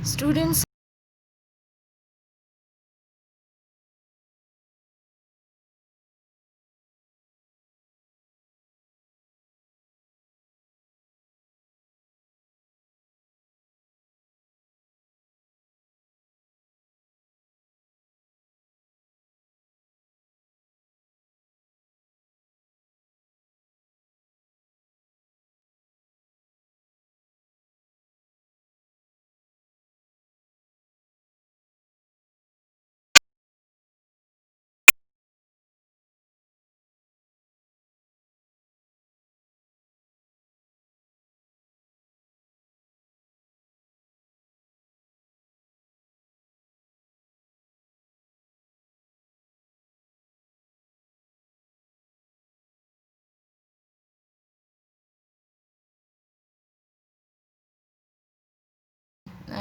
Students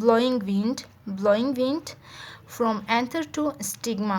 blowing wind from anther to stigma.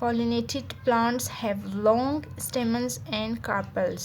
pollinated plants have long stamens and carpels.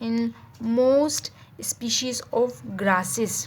in most species of grasses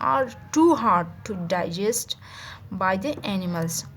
are too hard to digest by the animals.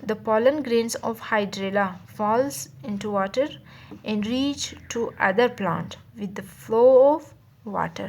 The pollen grains of hydrilla falls into water and reach to other plant with the flow of water.